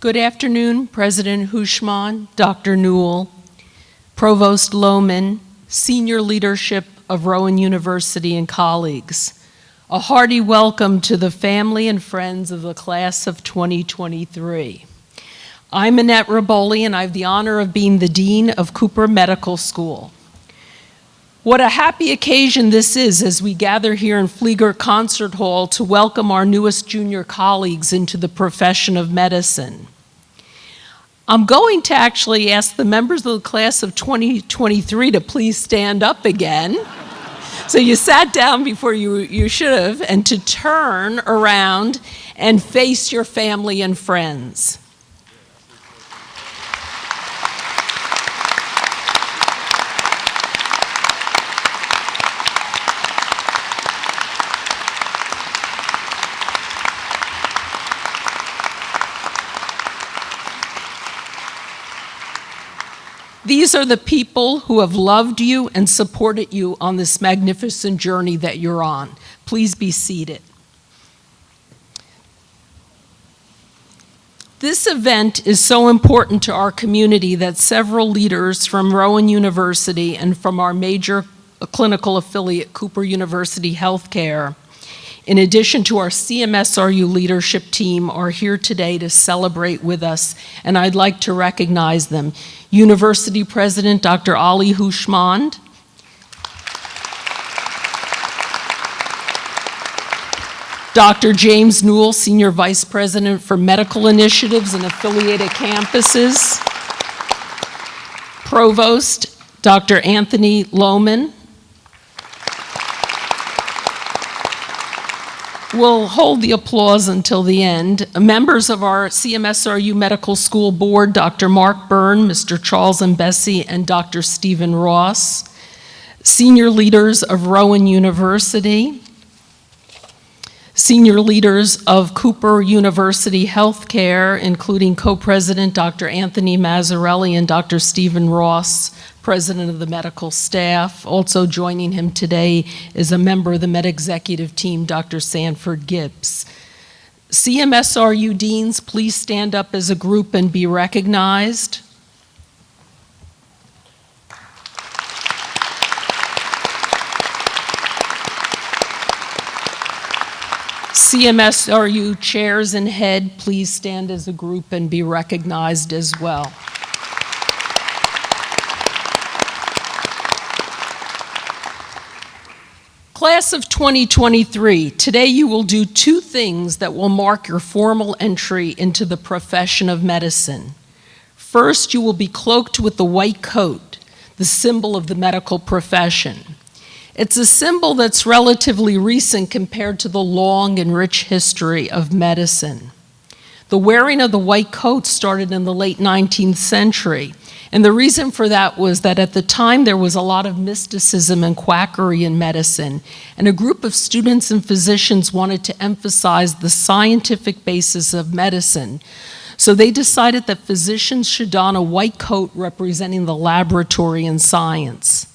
Good afternoon, President Houshmand, Dr. Newell, Provost Lohman, senior leadership of Rowan University and colleagues. A hearty welcome to the family and friends of the class of 2023. I'm Annette Reboli, and I have the honor of being the Dean of Cooper Medical School. What a happy occasion this is as we gather here in Flieger Concert Hall to welcome our newest junior colleagues into the profession of medicine. I'm going to actually ask the members of the class of 2023 to please stand up again. So you sat down before you should have, and to turn around and face your family and friends. These are the people who have loved you and supported you on this magnificent journey that you're on. Please be seated. This event is so important to our community that several leaders from Rowan University and from our major clinical affiliate, Cooper University Healthcare, in addition to our CMSRU leadership team, are here today to celebrate with us, and I'd like to recognize them. University President Dr. Ali Houshmand, Dr. James Newell, Senior Vice President for Medical Initiatives and Affiliated Campuses, Provost Dr. Anthony Lohman. We'll hold the applause until the end. Members of our CMSRU Medical School Board, Dr. Mark Byrne, Mr. Charles Mbesi, and Dr. Stephen Ross. Senior leaders of Rowan University. Senior leaders of Cooper University Healthcare, including co-president Dr. Anthony Mazzarelli and Dr. Stephen Ross, president of the medical staff. Also joining him today is a member of the med executive team, Dr. Sanford Gips. CMSRU deans, please stand up as a group and be recognized. CMSRU chairs and head, please stand as a group and be recognized as well. Class of 2023, today you will do two things that will mark your formal entry into the profession of medicine. First, you will be cloaked with the white coat, the symbol of the medical profession. It's a symbol that's relatively recent compared to the long and rich history of medicine. The wearing of the white coat started in the late 19th century. And the reason for that was that at the time there was a lot of mysticism and quackery in medicine, and a group of students and physicians wanted to emphasize the scientific basis of medicine. So they decided that physicians should don a white coat representing the laboratory and science.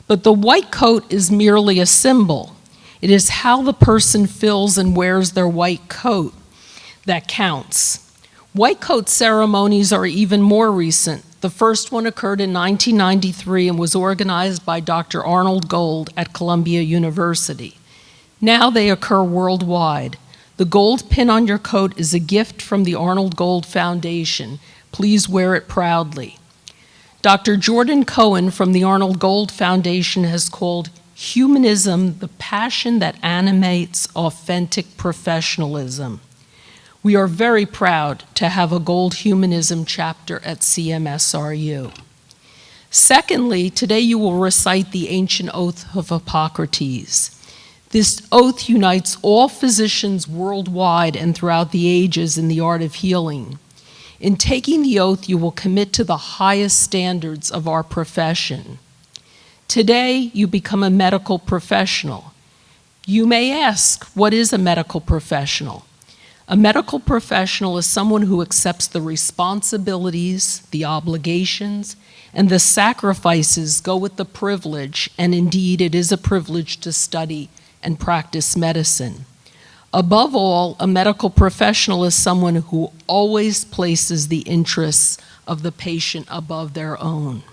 But the white coat is merely a symbol. It is how the person feels and wears their white coat that counts. White coat ceremonies are even more recent. The first one occurred in 1993 and was organized by Dr. Arnold Gold at Columbia University. Now they occur worldwide. The gold pin on your coat is a gift from the Arnold Gold Foundation. Please wear it proudly. Dr. Jordan Cohen from the Arnold Gold Foundation has called humanism the passion that animates authentic professionalism. We are very proud to have a Gold Humanism chapter at CMSRU. Secondly, today you will recite the ancient oath of Hippocrates. This oath unites all physicians worldwide and throughout the ages in the art of healing. In taking the oath, you will commit to the highest standards of our profession. Today, you become a medical professional. You may ask, what is a medical professional? A medical professional is someone who accepts the responsibilities, the obligations, and the sacrifices go with the privilege, and indeed it is a privilege to study and practice medicine. Above all, a medical professional is someone who always places the interests of the patient above their own.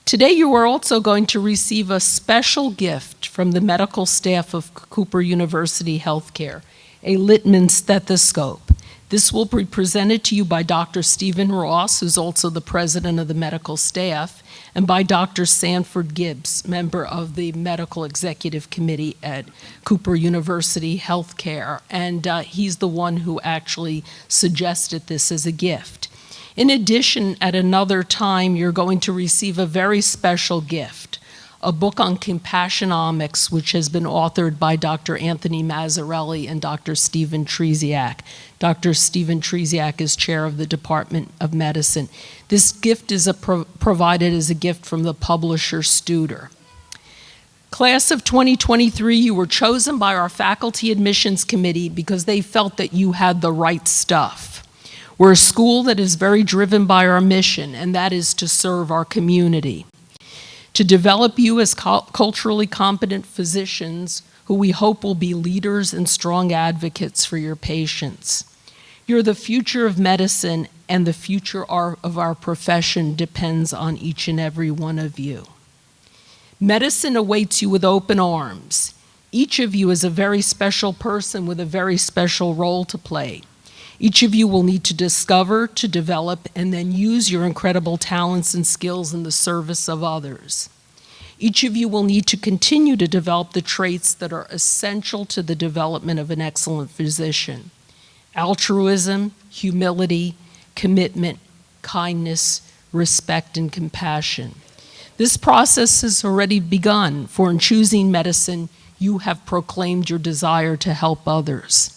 Today, you are also going to receive a special gift from the medical staff of Cooper University Healthcare, a Littmann stethoscope. This will be presented to you by Dr. Stephen Ross, who's also the president of the medical staff, and by Dr. Sanford Gips, member of the medical executive committee at Cooper University Healthcare, and he's the one who actually suggested this as a gift. In addition, at another time, you're going to receive a very special gift, a book on Compassionomics, which has been authored by Dr. Anthony Mazzarelli and Dr. Stephen Trzeciak. Dr. Stephen Trzeciak is chair of the Department of Medicine. This gift is provided as a gift from the publisher Studer. Class of 2023, you were chosen by our faculty admissions committee because they felt that you had the right stuff. We're a school that is very driven by our mission, and that is to serve our community, to develop you as culturally competent physicians who we hope will be leaders and strong advocates for your patients. You're the future of medicine, and the future of our profession depends on each and every one of you. Medicine awaits you with open arms. Each of you is a very special person with a very special role to play. Each of you will need to discover, to develop, and then use your incredible talents and skills in the service of others. Each of you will need to continue to develop the traits that are essential to the development of an excellent physician: altruism, humility, commitment, kindness, respect, and compassion. This process has already begun, for in choosing medicine, you have proclaimed your desire to help others.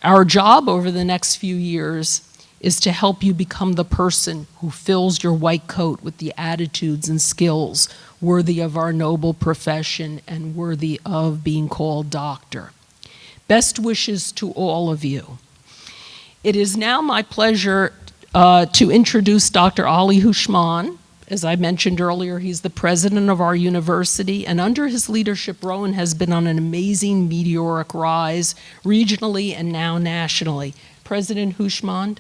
Our job over the next few years is to help you become the person who fills your white coat with the attitudes and skills worthy of our noble profession and worthy of being called doctor. Best wishes to all of you. It is now my pleasure to introduce Dr. Ali Houshmand. As I mentioned earlier, he's the president of our university, and under his leadership, Rowan has been on an amazing meteoric rise regionally and now nationally. President Houshmand.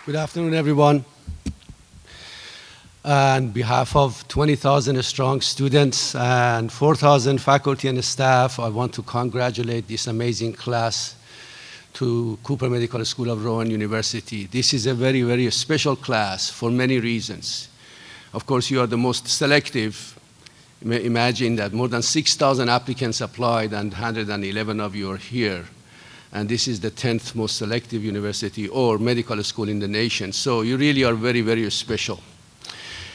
Good afternoon, everyone. On behalf of 20,000 strong students and 4,000 faculty and staff, I want to congratulate this amazing class to Cooper Medical School of Rowan University. This is a very, very special class for many reasons. Of course, you are the most selective. Imagine that more than 6,000 applicants applied and 111 of you are here. And this is the 10th most selective university or medical school in the nation. So you really are very, very special.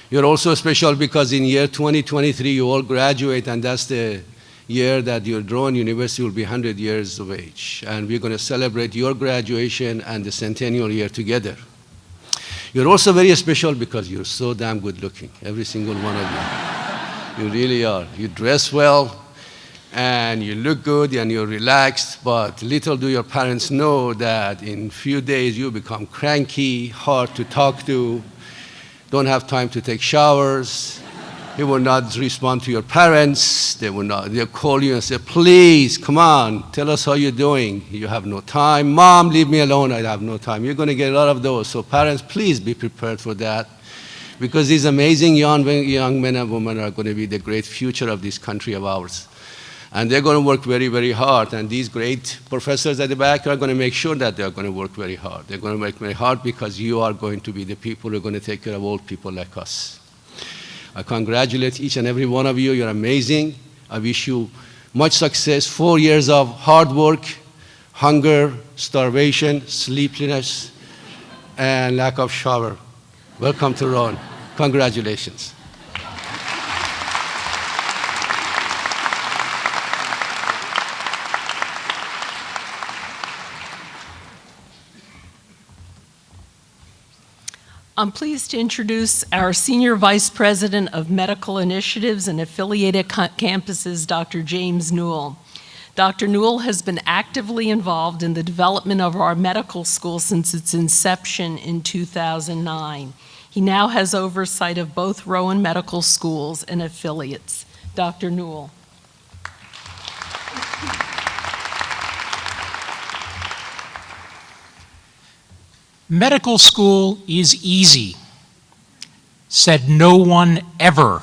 You're also special because in year 2023, you all graduate, and that's the year that your Rowan University will be 100 years of age. And we're going to celebrate your graduation and the centennial year together. You're also very special because you're so damn good looking, every single one of you. You really are. You dress well, and you look good, and you're relaxed, but little do your parents know that in a few days you become cranky, hard to talk to, don't have time to take showers. You will not respond to your parents. They'll call you and say, please, come on, tell us how you're doing. You have no time. Mom, leave me alone, I have no time. You're going to get a lot of those. So parents, please be prepared for that, because these amazing young men and women are going to be the great future of this country of ours. And they're going to work very, very hard. And these great professors at the back are going to make sure that they're going to work very hard. They're going to work very hard because you are going to be the people who are going to take care of old people like us. I congratulate each and every one of you. You're amazing. I wish you much success. 4 years of hard work, hunger, starvation, sleeplessness, and lack of shower. Welcome to Rowan. Congratulations. I'm pleased to introduce our Senior Vice President of Medical Initiatives and Affiliated Campuses, Dr. James Newell. Dr. Newell has been actively involved in the development of our medical school since its inception in 2009. He now has oversight of both Rowan Medical Schools and affiliates. Dr. Newell. Medical school is easy, said no one ever.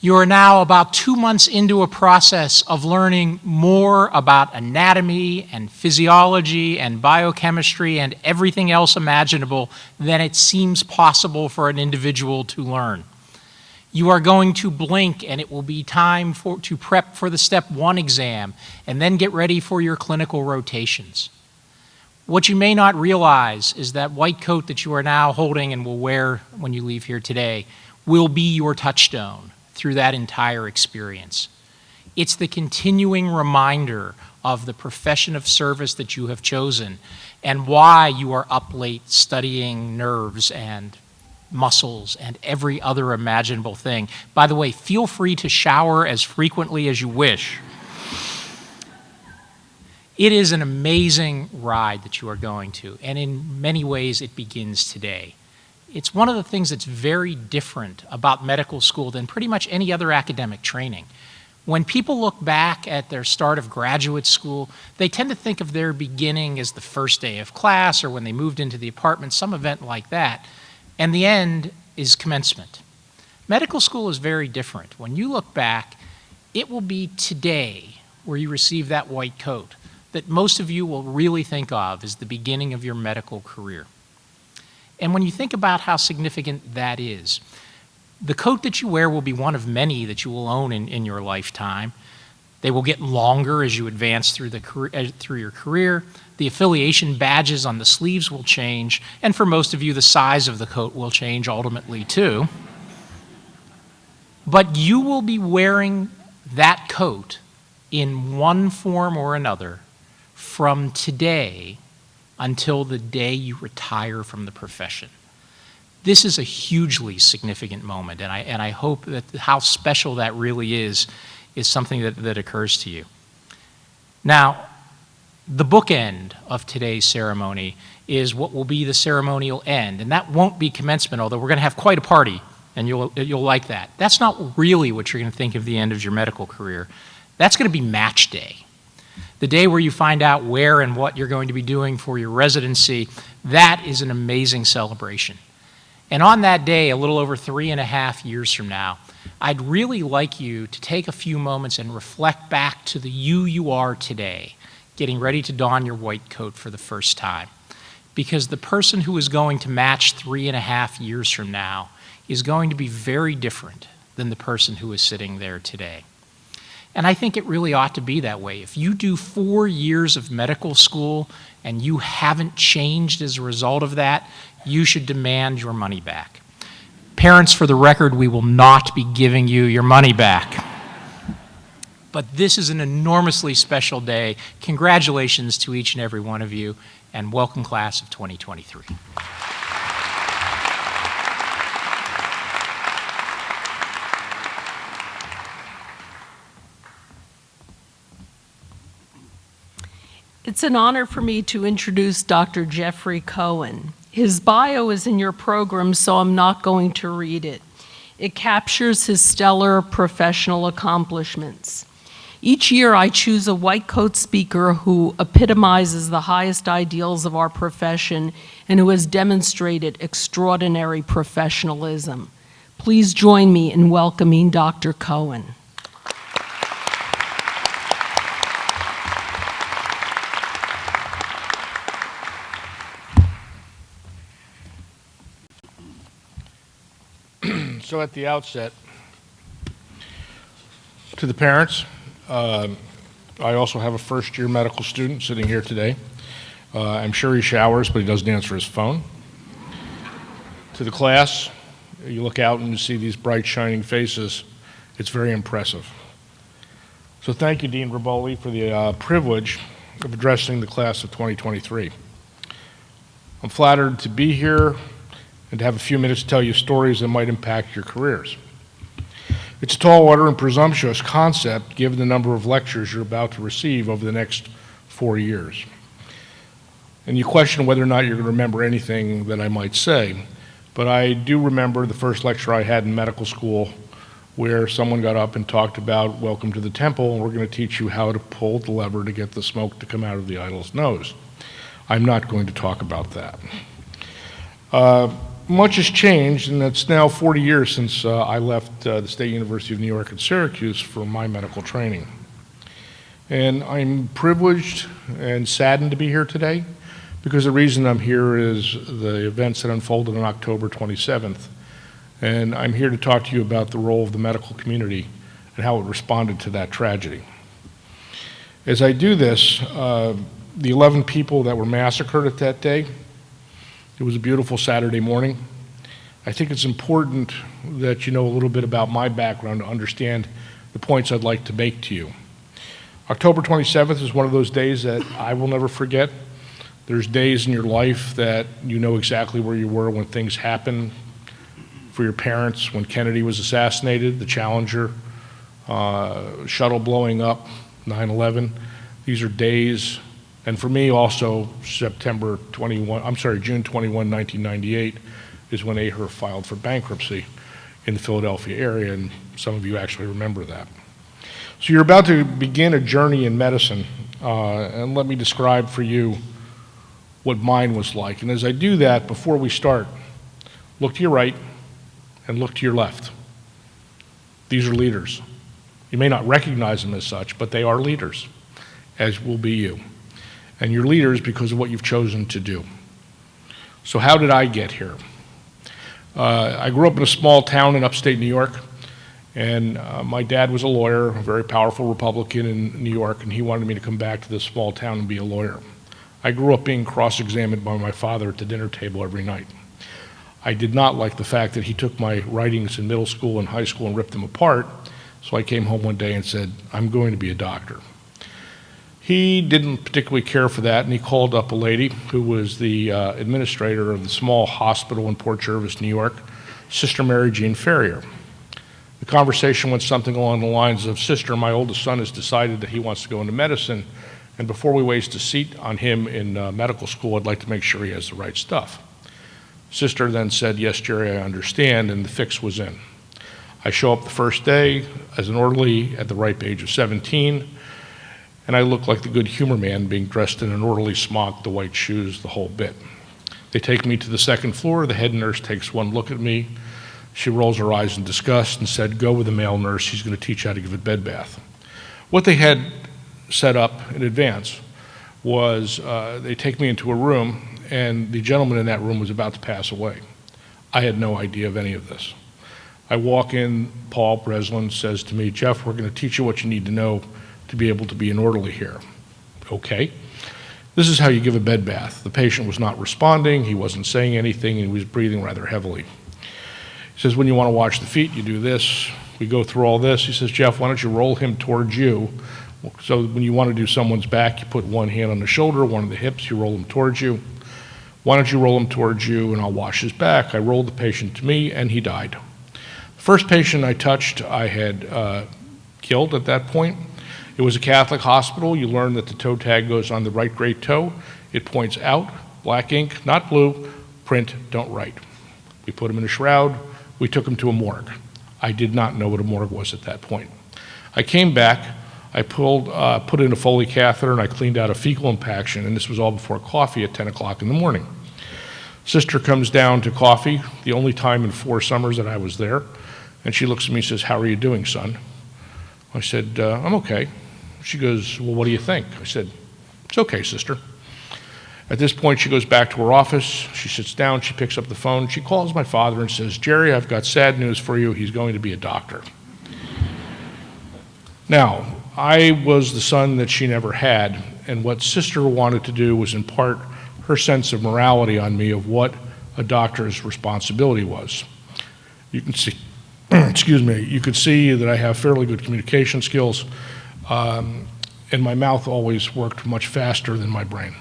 You are now about 2 months into a process of learning more about anatomy and physiology and biochemistry and everything else imaginable than it seems possible for an individual to learn. You are going to blink and it will be time to prep for the Step 1 exam and then get ready for your clinical rotations. What you may not realize is that white coat that you are now holding and will wear when you leave here today will be your touchstone through that entire experience. It's the continuing reminder of the profession of service that you have chosen and why you are up late studying nerves and muscles and every other imaginable thing. By the way, feel free to shower as frequently as you wish. It is an amazing ride that you are going to, and in many ways it begins today. It's one of the things that's very different about medical school than pretty much any other academic training. When people look back at their start of graduate school, they tend to think of their beginning as the first day of class or when they moved into the apartment, some event like that, and the end is commencement. Medical school is very different. When you look back, it will be today where you receive that white coat that most of you will really think of as the beginning of your medical career. And when you think about how significant that is, the coat that you wear will be one of many that you will own in your lifetime. They will get longer as you advance through your career. The affiliation badges on the sleeves will change, and for most of you, the size of the coat will change ultimately too. But you will be wearing that coat in one form or another from today until the day you retire from the profession. This is a hugely significant moment, and I hope that how special that really is something that occurs to you. Now, the bookend of today's ceremony is what will be the ceremonial end, and that won't be commencement, although we're going to have quite a party, and you'll like that. That's not really what you're going to think of the end of your medical career. That's going to be match day. The day where you find out where and what you're going to be doing for your residency, that is an amazing celebration. And on that day, a little over 3.5 years from now, I'd really like you to take a few moments and reflect back to the you are today, getting ready to don your white coat for the first time. Because the person who is going to match 3.5 years from now is going to be very different than the person who is sitting there today. And I think it really ought to be that way. If you do 4 years of medical school and you haven't changed as a result of that, you should demand your money back. Parents, for the record, we will not be giving you your money back. But this is an enormously special day. Congratulations to each and every one of you, and welcome class of 2023. It's an honor for me to introduce Dr. Jeffrey Cohen. His bio is in your program, so I'm not going to read it. It captures his stellar professional accomplishments. Each year I choose a white coat speaker who epitomizes the highest ideals of our profession and who has demonstrated extraordinary professionalism. Please join me in welcoming Dr. Cohen. So at the outset, to the parents, I also have a first-year medical student sitting here today. I'm sure he showers, but he doesn't answer his phone. To the class, you look out and you see these bright, shining faces. It's very impressive. So thank you, Dean Reboli, for the privilege of addressing the class of 2023. I'm flattered to be here and to have a few minutes to tell you stories that might impact your careers. It's a tall order and presumptuous concept given the number of lectures you're about to receive over the next 4 years. And you question whether or not you're going to remember anything that I might say. But I do remember the first lecture I had in medical school where someone got up and talked about, welcome to the temple, and we're going to teach you how to pull the lever to get the smoke to come out of the idol's nose. I'm not going to talk about that. Much has changed, and it's now 40 years since I left the State University of New York at Syracuse for my medical training. And I'm privileged and saddened to be here today, because the reason I'm here is the events that unfolded on October 27th. And I'm here to talk to you about the role of the medical community and how it responded to that tragedy. As I do this, the 11 people that were massacred at that day, it was a beautiful Saturday morning. I think it's important that you know a little bit about my background to understand the points I'd like to make to you. October 27th is one of those days that I will never forget. There's days in your life that you know exactly where you were when things happen. For your parents, when Kennedy was assassinated, the Challenger, shuttle blowing up, 9/11. These are days, and for me also, June 21, 1998 is when Aher filed for bankruptcy in the Philadelphia area, and some of you actually remember that. So you're about to begin a journey in medicine, and let me describe for you what mine was like. And as I do that, before we start, look to your right and look to your left. These are leaders. You may not recognize them as such, but they are leaders, as will be you. And you're leaders because of what you've chosen to do. So how did I get here? I grew up in a small town in upstate New York, and my dad was a lawyer, a very powerful Republican in New York, and he wanted me to come back to this small town and be a lawyer. I grew up being cross-examined by my father at the dinner table every night. I did not like the fact that he took my writings in middle school and high school and ripped them apart, so I came home one day and said, I'm going to be a doctor. He didn't particularly care for that, and he called up a lady who was the administrator of the small hospital in Port Jervis, New York, Sister Mary Jean Ferrier. The conversation went something along the lines of, Sister, my oldest son has decided that he wants to go into medicine, and before we waste a seat on him in medical school, I'd like to make sure he has the right stuff. Sister then said, yes, Jerry, I understand, and the fix was in. I show up the first day as an orderly at the ripe age of 17, and I look like the good humor man being dressed in an orderly smock, the white shoes, the whole bit. They take me to the second floor. The head nurse takes one look at me. She rolls her eyes in disgust and said, go with the male nurse. He's going to teach you how to give a bed bath. What they had set up in advance was they take me into a room, and the gentleman in that room was about to pass away. I had no idea of any of this. I walk in, Paul Breslin says to me, Jeff, we're going to teach you what you need to know to be able to be an orderly here. Okay. This is how you give a bed bath. The patient was not responding, he wasn't saying anything, and he was breathing rather heavily. He says, when you want to wash the feet, you do this. We go through all this. He says, Jeff, why don't you roll him towards you? So when you want to do someone's back, you put one hand on the shoulder, one on the hips, you roll him towards you. Why don't you roll him towards you and I'll wash his back? I rolled the patient to me and he died. The first patient I touched, I had killed at that point. It was a Catholic hospital. You learn that the toe tag goes on the right great toe. It points out, black ink, not blue, print, don't write. We put him in a shroud. We took him to a morgue. I did not know what a morgue was at that point. I came back. I put in a Foley catheter, and I cleaned out a fecal impaction, and this was all before coffee at 10 o'clock in the morning. Sister comes down to coffee, the only time in 4 summers that I was there, and she looks at me and says, how are you doing, son? I said, I'm okay. She goes, well, what do you think? I said, it's okay, sister. At this point, she goes back to her office. She sits down. She picks up the phone. She calls my father and says, Jerry, I've got sad news for you. He's going to be a doctor. Now, I was the son that she never had, and what sister wanted to do was impart her sense of morality on me of what a doctor's responsibility was. You can see, excuse me, you could see that I have fairly good communication skills, and my mouth always worked much faster than my brain.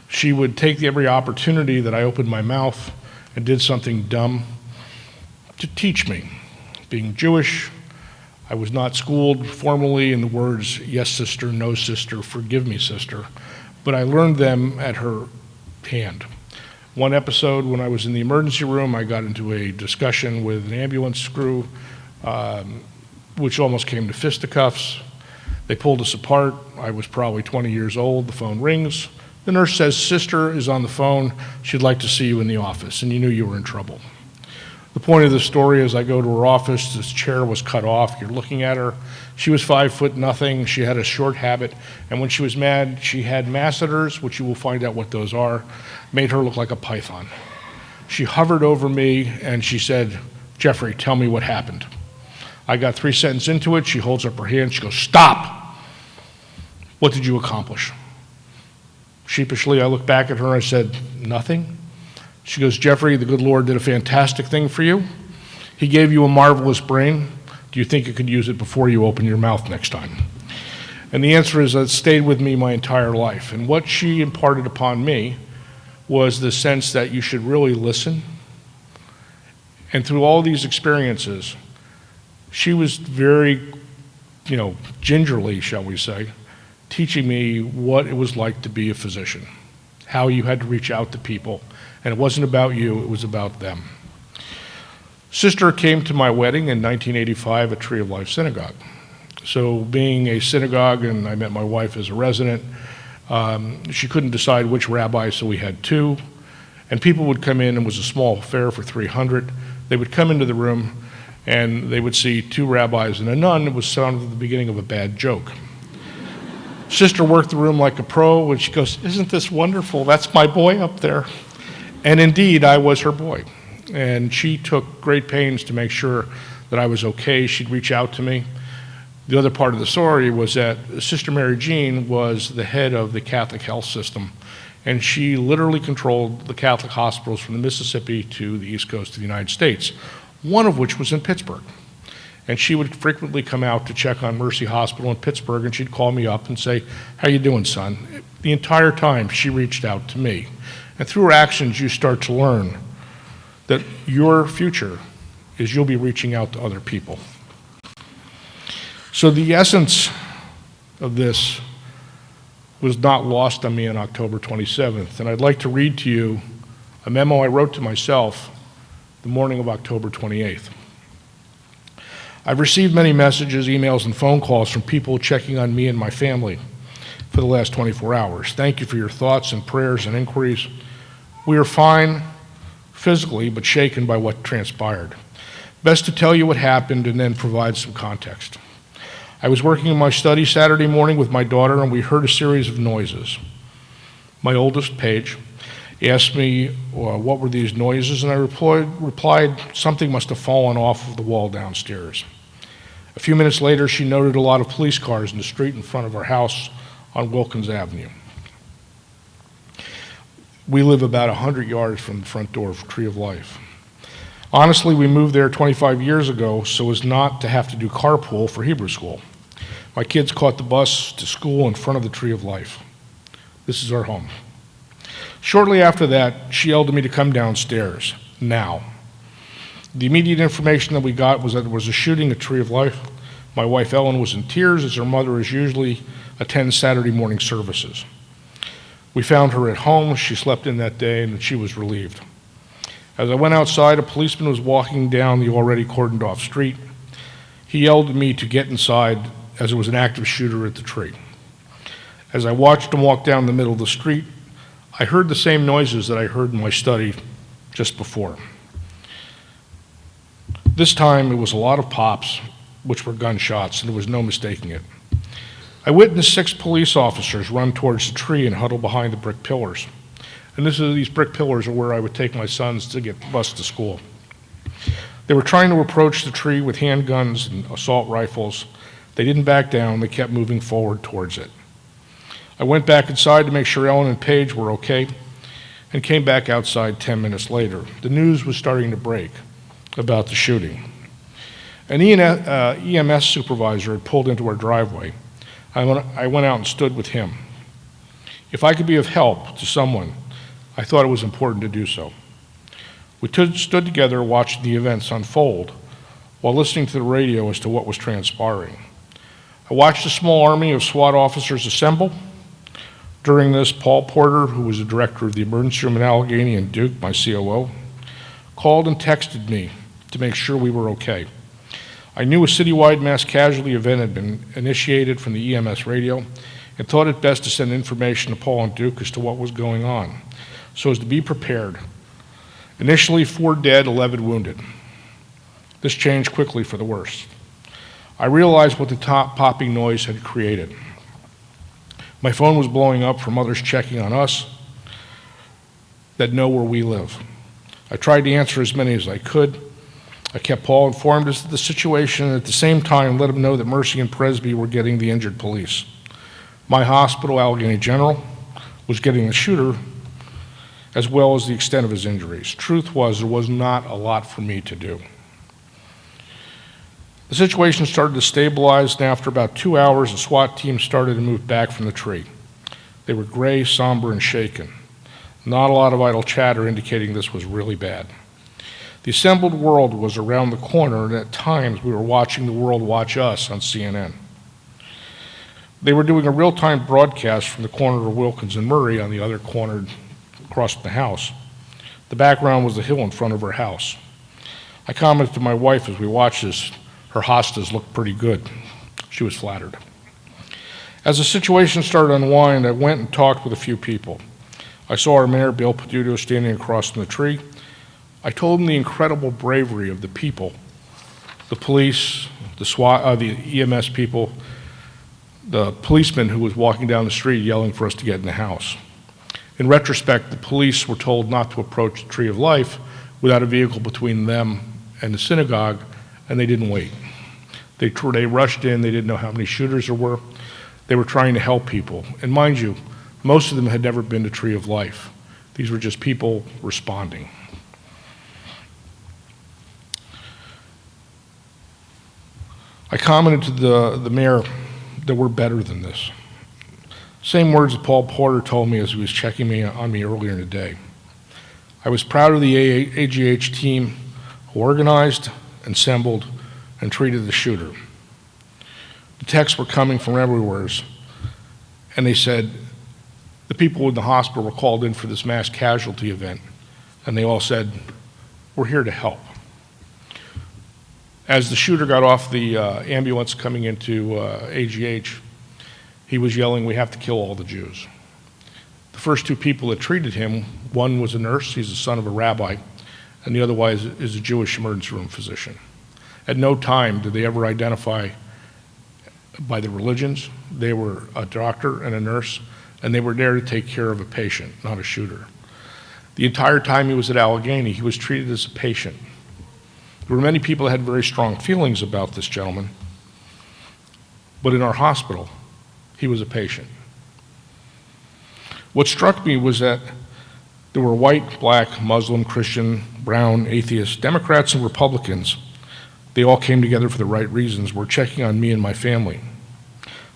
She would take every opportunity that I opened my mouth and did something dumb to teach me. Being Jewish, I was not schooled formally in the words, yes, sister, no, sister, forgive me, sister. but I learned them at her hand. One episode, when I was in the emergency room, I got into a discussion with an ambulance crew, which almost came to fisticuffs. They pulled us apart. I was probably 20 years old. The phone rings. The nurse says, "Sister is on the phone. She'd like to see you in the office," and you knew you were in trouble. The point of the story is I go to her office. This chair was cut off. You're looking at her. She was 5'0". She had a short habit, and when she was mad, she had masseters, which you will find out what those are, made her look like a python. She hovered over me, and she said, "Jeffrey, tell me what happened." I got 3 sentences into it. She holds up her hand. She goes, "Stop! What did you accomplish?" Sheepishly, I looked back at her and I said, "Nothing." She goes, "Jeffrey, the good Lord did a fantastic thing for you. He gave you a marvelous brain. Do you think you could use it before you open your mouth next time?" And the answer is that it stayed with me my entire life. And what she imparted upon me was the sense that you should really listen. And through all these experiences, she was very, gingerly, shall we say, teaching me what it was like to be a physician, how you had to reach out to people. And it wasn't about you, it was about them. Sister came to my wedding in 1985 at Tree of Life Synagogue. So being a synagogue, and I met my wife as a resident, she couldn't decide which rabbi, so we had 2. And people would come in, it was a small affair for 300. They would come into the room and they would see 2 rabbis and a nun. It was sounded the beginning of a bad joke. Sister worked the room like a pro, and she goes, "Isn't this wonderful? That's my boy up there." And indeed, I was her boy. And she took great pains to make sure that I was okay. She'd reach out to me. The other part of the story was that Sister Mary Jean was the head of the Catholic health system, and she literally controlled the Catholic hospitals from the Mississippi to the East Coast of the United States, one of which was in Pittsburgh. And she would frequently come out to check on Mercy Hospital in Pittsburgh, and she'd call me up and say, "How you doing, son?" The entire time she reached out to me. And through her actions, you start to learn that your future is you'll be reaching out to other people. So the essence of this was not lost on me on October 27th. And I'd like to read to you a memo I wrote to myself the morning of October 28th. I've received many messages, emails, and phone calls from people checking on me and my family for the last 24 hours. Thank you for your thoughts and prayers and inquiries. We are fine physically, but shaken by what transpired. Best to tell you what happened and then provide some context. I was working in my study Saturday morning with my daughter, and we heard a series of noises. My oldest, Paige, asked me what were these noises, and I replied something must have fallen off of the wall downstairs. A few minutes later, she noted a lot of police cars in the street in front of our house on Wilkins Avenue. We live about 100 yards from the front door of Tree of Life. Honestly, we moved there 25 years ago so as not to have to do carpool for Hebrew school. My kids caught the bus to school in front of the Tree of Life. This is our home. Shortly after that, she yelled at me to come downstairs, now. The immediate information that we got was that there was a shooting at Tree of Life. My wife Ellen was in tears, as her mother is usually attends Saturday morning services. We found her at home. She slept in that day, and she was relieved. As I went outside, a policeman was walking down the already cordoned off street. He yelled at me to get inside, as there was an active shooter at the tree. As I watched him walk down the middle of the street, I heard the same noises that I heard in my study just before. This time, it was a lot of pops, which were gunshots, and there was no mistaking it. I witnessed 6 police officers run towards the tree and huddle behind the brick pillars. And these brick pillars are where I would take my sons to get the bus to school. They were trying to approach the tree with handguns and assault rifles. They didn't back down. They kept moving forward towards it. I went back inside to make sure Ellen and Paige were okay and came back outside 10 minutes later. The news was starting to break about the shooting. An EMS supervisor had pulled into our driveway. I went out and stood with him. If I could be of help to someone, I thought it was important to do so. We stood together watching the events unfold while listening to the radio as to what was transpiring. I watched a small army of SWAT officers assemble. During this, Paul Porter, who was the director of the emergency room in Allegheny, and Duke, my COO, called and texted me to make sure we were okay. I knew a citywide mass casualty event had been initiated from the EMS radio and thought it best to send information to Paul and Duke as to what was going on, so as to be prepared. Initially, 4 dead, 11 wounded. This changed quickly for the worse. I realized what the top popping noise had created. My phone was blowing up from others checking on us that know where we live. I tried to answer as many as I could. I kept Paul informed as to the situation and at the same time let him know that Mercy and Presby were getting the injured police. My hospital, Allegheny General, was getting the shooter as well as the extent of his injuries. Truth was, there was not a lot for me to do. The situation started to stabilize, and after about 2 hours, the SWAT team started to move back from the tree. They were gray, somber, and shaken. Not a lot of idle chatter indicating this was really bad. The assembled world was around the corner, and at times we were watching the world watch us on CNN. They were doing a real-time broadcast from the corner of Wilkins and Murray on the other corner across the house. The background was the hill in front of her house. I commented to my wife as we watched this, her hostas looked pretty good. She was flattered. As the situation started to unwind, I went and talked with a few people. I saw our mayor, Bill Peduto, standing across from the tree. I told him the incredible bravery of the people, the police, the SWAT, the EMS people, the policeman who was walking down the street yelling for us to get in the house. In retrospect, the police were told not to approach the Tree of Life without a vehicle between them and the synagogue, and they didn't wait. They rushed in, they didn't know how many shooters there were. They were trying to help people. And mind you, most of them had never been to Tree of Life. These were just people responding. I commented to the mayor that we're better than this. Same words that Paul Porter told me as he was checking on me earlier in the day. I was proud of the AGH team who organized, assembled, and treated the shooter. The texts were coming from everywhere, and they said the people in the hospital were called in for this mass casualty event, and they all said, "We're here to help." As the shooter got off the ambulance coming into AGH, he was yelling, "We have to kill all the Jews." The first 2 people that treated him, one was a nurse, he's the son of a rabbi, and the other one is a Jewish emergency room physician. At no time did they ever identify by the religions. They were a doctor and a nurse, and they were there to take care of a patient, not a shooter. The entire time he was at Allegheny, he was treated as a patient. There were many people that had very strong feelings about this gentleman, but in our hospital, he was a patient. What struck me was that there were white, black, Muslim, Christian, brown, atheists, Democrats, and Republicans. They all came together for the right reasons, were checking on me and my family.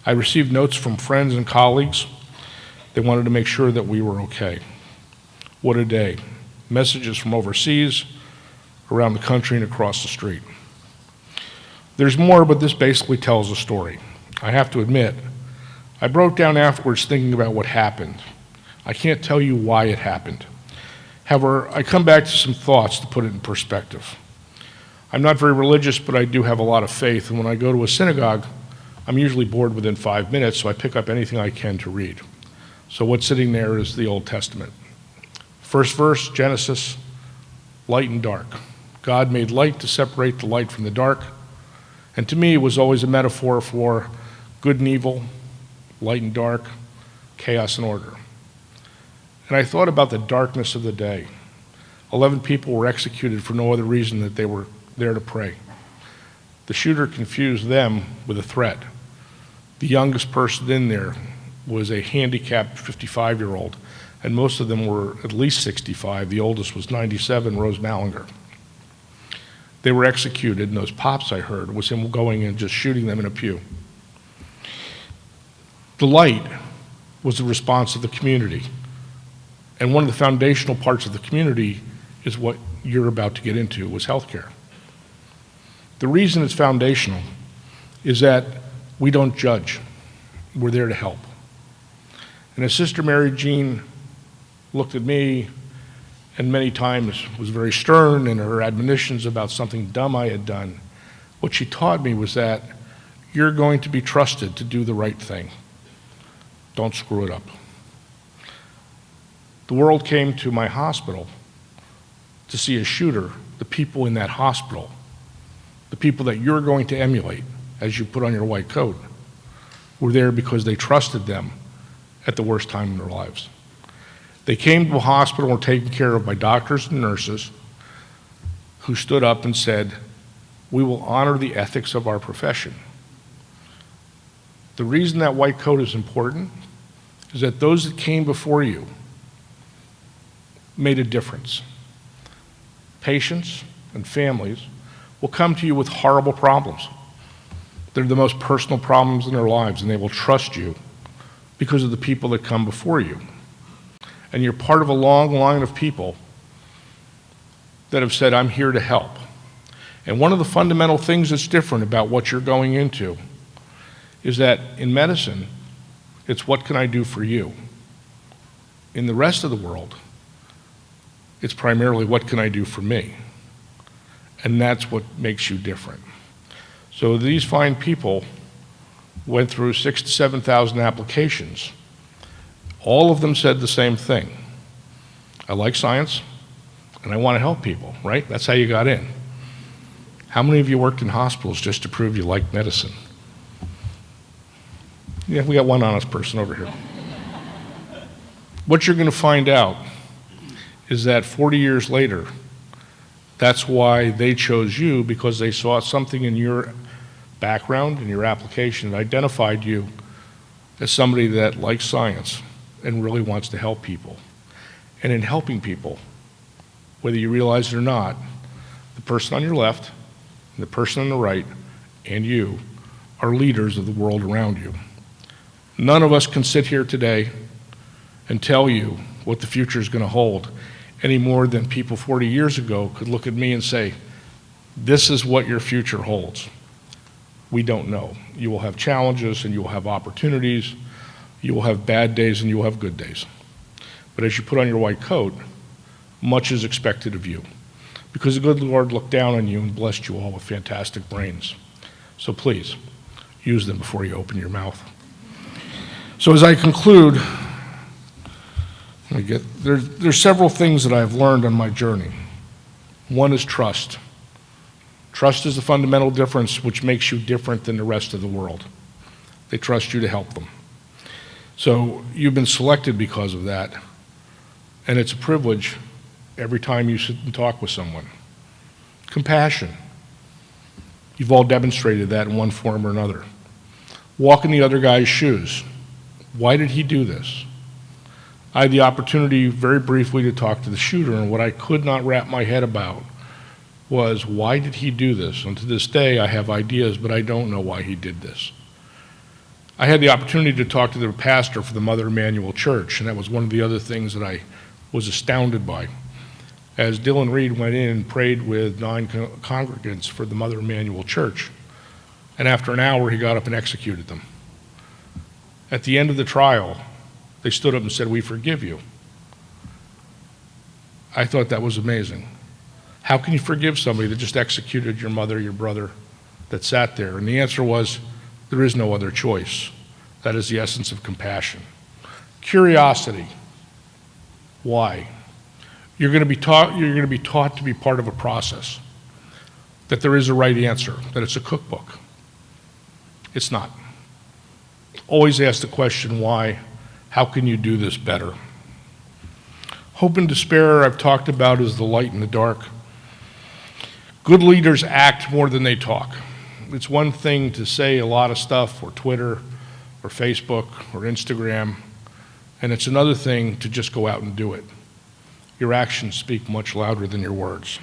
I received notes from friends and colleagues. They wanted to make sure that we were okay. What a day. Messages from overseas, around the country, and across the street. There's more, but this basically tells a story. I have to admit, I broke down afterwards thinking about what happened. I can't tell you why it happened. However, I come back to some thoughts to put it in perspective. I'm not very religious, but I do have a lot of faith, and when I go to a synagogue, I'm usually bored within 5 minutes, so I pick up anything I can to read. So what's sitting there is the Old Testament. First verse, Genesis, light and dark. God made light to separate the light from the dark, and to me it was always a metaphor for good and evil, light and dark, chaos and order. And I thought about the darkness of the day. 11 people were executed for no other reason than they were there to pray. The shooter confused them with a threat. The youngest person in there was a handicapped 55-year-old, and most of them were at least 65. The oldest was 97, Rose Mallinger. They were executed, and those pops I heard was him going and just shooting them in a pew. The light was the response of the community. And one of the foundational parts of the community is what you're about to get into, was healthcare. The reason it's foundational is that we don't judge. We're there to help. And as Sister Mary Jean looked at me and many times was very stern in her admonitions about something dumb I had done, what she taught me was that you're going to be trusted to do the right thing. Don't screw it up. The world came to my hospital to see a shooter, the people in that hospital, the people that you're going to emulate as you put on your white coat, were there because they trusted them at the worst time in their lives. They came to a hospital and were taken care of by doctors and nurses who stood up and said, we will honor the ethics of our profession. The reason that white coat is important is that those that came before you made a difference. Patients and families will come to you with horrible problems. They're the most personal problems in their lives, and they will trust you because of the people that come before you. And you're part of a long line of people that have said, I'm here to help. And one of the fundamental things that's different about what you're going into is that in medicine, it's what can I do for you? In the rest of the world, it's primarily what can I do for me? And that's what makes you different. So these fine people went through 6,000 to 7,000 applications. All of them said the same thing. I like science, and I want to help people, right? That's how you got in. How many of you worked in hospitals just to prove you liked medicine? Yeah, we got one honest person over here. What you're going to find out is that 40 years later, that's why they chose you, because they saw something in your background and your application that identified you as somebody that likes science and really wants to help people. And in helping people, whether you realize it or not, the person on your left, and the person on the right, and you are leaders of the world around you. None of us can sit here today and tell you what the future is going to hold any more than people 40 years ago could look at me and say, this is what your future holds. We don't know. You will have challenges and you will have opportunities. You will have bad days and you will have good days. But as you put on your white coat, much is expected of you, because the good Lord looked down on you and blessed you all with fantastic brains. So please, use them before you open your mouth. So as I conclude, there's several things that I've learned on my journey. One is trust. Trust is the fundamental difference which makes you different than the rest of the world. They trust you to help them. So you've been selected because of that, and it's a privilege every time you sit and talk with someone. Compassion. You've all demonstrated that in one form or another. Walk in the other guy's shoes. Why did he do this? I had the opportunity very briefly to talk to the shooter, and what I could not wrap my head about was, why did he do this? And to this day, I have ideas, but I don't know why he did this. I had the opportunity to talk to the pastor for the Mother Emanuel Church, and that was one of the other things that I was astounded by. As Dylan Reed went in and prayed with 9 congregants for the Mother Emanuel Church, and after an hour, he got up and executed them. At the end of the trial, they stood up and said, we forgive you. I thought that was amazing. How can you forgive somebody that just executed your mother, your brother, that sat there? And the answer was, there is no other choice. That is the essence of compassion. Curiosity. Why? You're going to be taught to be part of a process, that there is a right answer, that it's a cookbook. It's not. Always ask the question, why? How can you do this better? Hope and despair, I've talked about, is the light in the dark. Good leaders act more than they talk. It's one thing to say a lot of stuff, or Twitter, or Facebook, or Instagram, and it's another thing to just go out and do it. Your actions speak much louder than your words.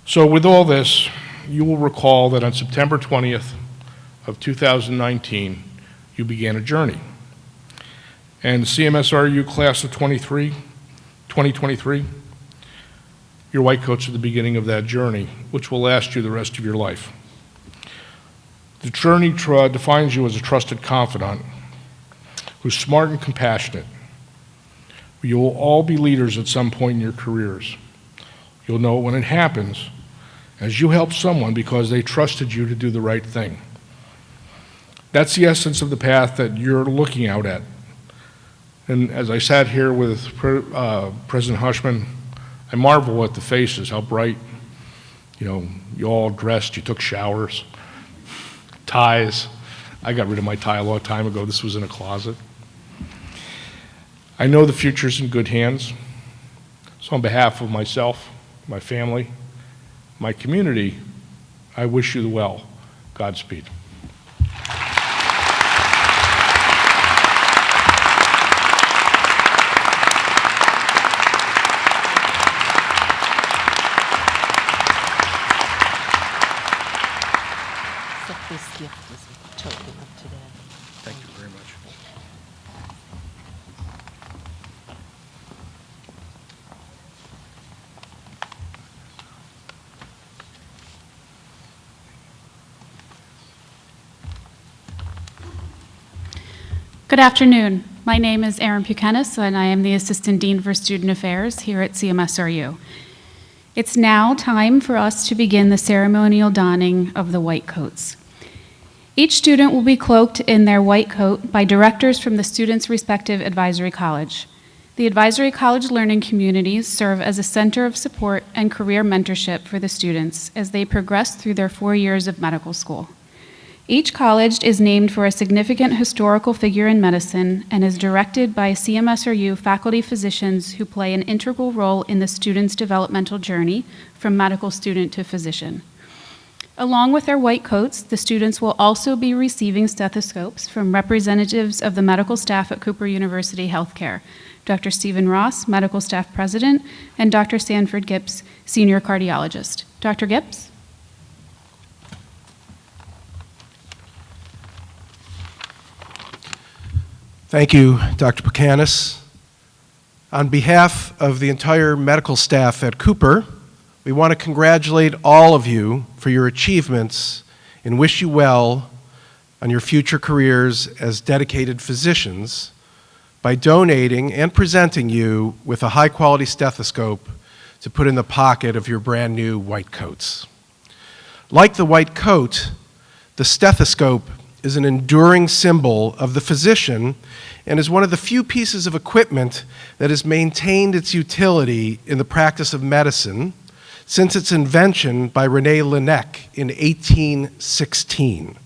So with all this, you will recall that on September 20th of 2019, you began a journey. And the CMSRU class of 2023, your white coats are the beginning of that journey, which will last you the rest of your life. The journey defines you as a trusted confidant, who's smart and compassionate. You will all be leaders at some point in your careers. You'll know it when it happens, as you help someone because they trusted you to do the right thing. That's the essence of the path that you're looking out at. And as I sat here with President Houshmand, I marvel at the faces, how bright, you all dressed, you took showers, ties. I got rid of my tie a long time ago. This was in a closet. I know the future's in good hands. So on behalf of myself, my family, my community, I wish you well. Godspeed. This gift is a token of today. Thank you very much. Good afternoon. My name is Erin Pukenas, and I am the Assistant Dean for Student Affairs here at CMSRU. It's now time for us to begin the ceremonial donning of the white coats. Each student will be cloaked in their white coat by directors from the student's respective advisory college. The advisory college learning communities serve as a center of support and career mentorship for the students as they progress through their 4 years of medical school. Each college is named for a significant historical figure in medicine and is directed by CMSRU faculty physicians who play an integral role in the student's developmental journey from medical student to physician. Along with their white coats, the students will also be receiving stethoscopes from representatives of the medical staff at Cooper University Healthcare, Dr. Stephen Ross, medical staff president, and Dr. Sanford Gips, senior cardiologist. Dr. Gips? Thank you, Dr. Pukenas. On behalf of the entire medical staff at Cooper, we want to congratulate all of you for your achievements and wish you well on your future careers as dedicated physicians by donating and presenting you with a high-quality stethoscope to put in the pocket of your brand new white coats. Like the white coat, the stethoscope is an enduring symbol of the physician and is one of the few pieces of equipment that has maintained its utility in the practice of medicine since its invention by René Laennec in 1816.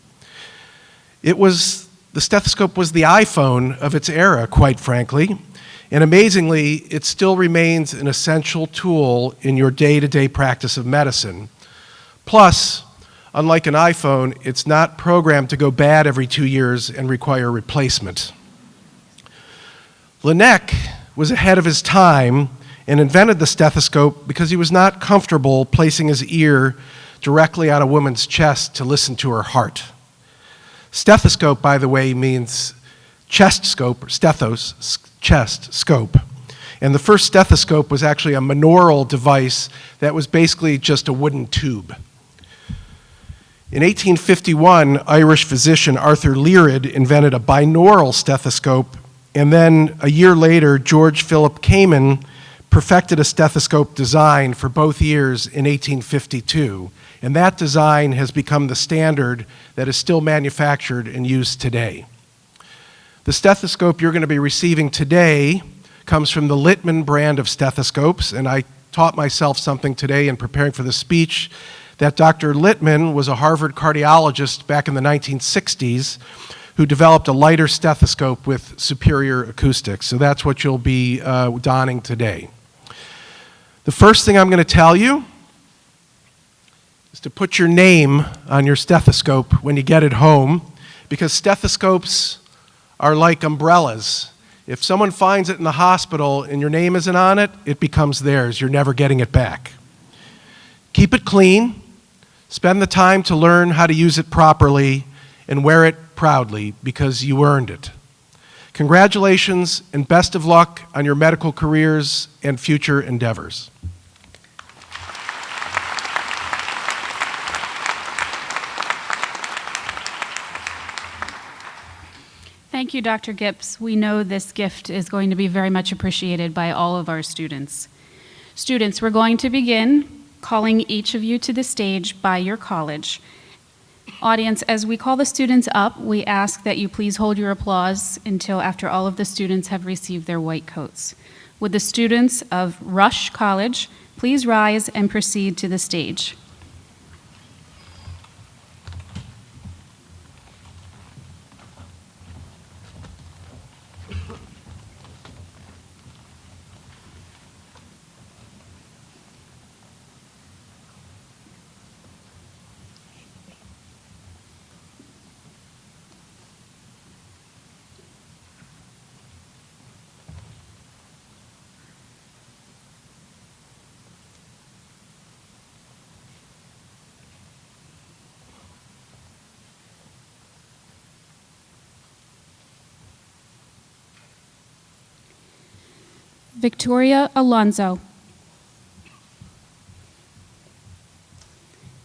The stethoscope was the iPhone of its era, quite frankly, and amazingly, it still remains an essential tool in your day-to-day practice of medicine. Plus, unlike an iPhone, it's not programmed to go bad every 2 years and require replacement. Laennec was ahead of his time and invented the stethoscope because he was not comfortable placing his ear directly on a woman's chest to listen to her heart. Stethoscope, by the way, means chest scope, or stethos, chest scope. And the first stethoscope was actually a monaural device that was basically just a wooden tube. In 1851, Irish physician Arthur Learid invented a binaural stethoscope, and then a year later, George Philip Kamen perfected a stethoscope design for both ears in 1852, and that design has become the standard that is still manufactured and used today. The stethoscope you're going to be receiving today comes from the Littman brand of stethoscopes, and I taught myself something today in preparing for the speech that Dr. Littman was a Harvard cardiologist back in the 1960s who developed a lighter stethoscope with superior acoustics. So that's what you'll be donning today. The first thing I'm going to tell you is to put your name on your stethoscope when you get it home, because stethoscopes are like umbrellas. If someone finds it in the hospital and your name isn't on it, it becomes theirs. You're never getting it back. Keep it clean. Spend the time to learn how to use it properly and wear it proudly because you earned it. Congratulations and best of luck on your medical careers and future endeavors. Thank you, Dr. Gips. We know this gift is going to be very much appreciated by all of our students. Students, we're going to begin calling each of you to the stage by your college. Audience, as we call the students up, we ask that you please hold your applause until after all of the students have received their white coats. Would the students of Rush College please rise and proceed to the stage? Victoria Alonso.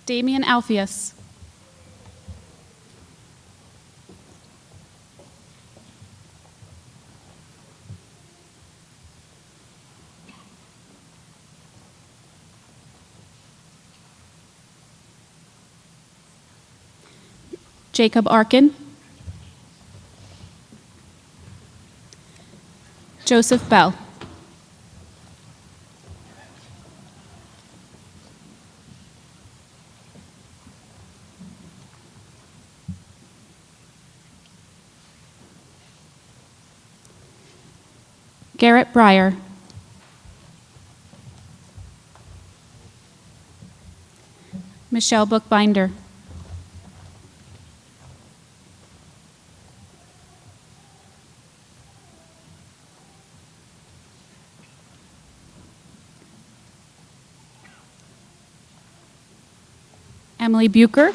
Damian Alpheus. Jacob Arkin. Joseph Bell. Garrett Breyer. Michelle Bookbinder. Emily Bucher.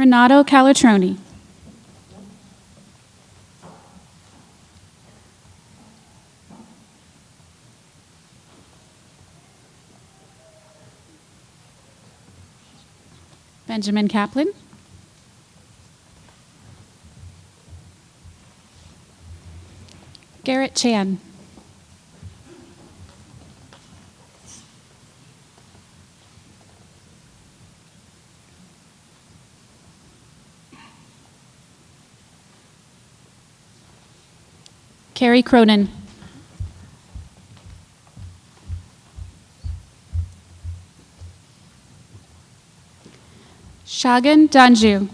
Renato Calatroni. Benjamin Kaplan. Garrett Chan. Carrie Cronin. Shagan Danju.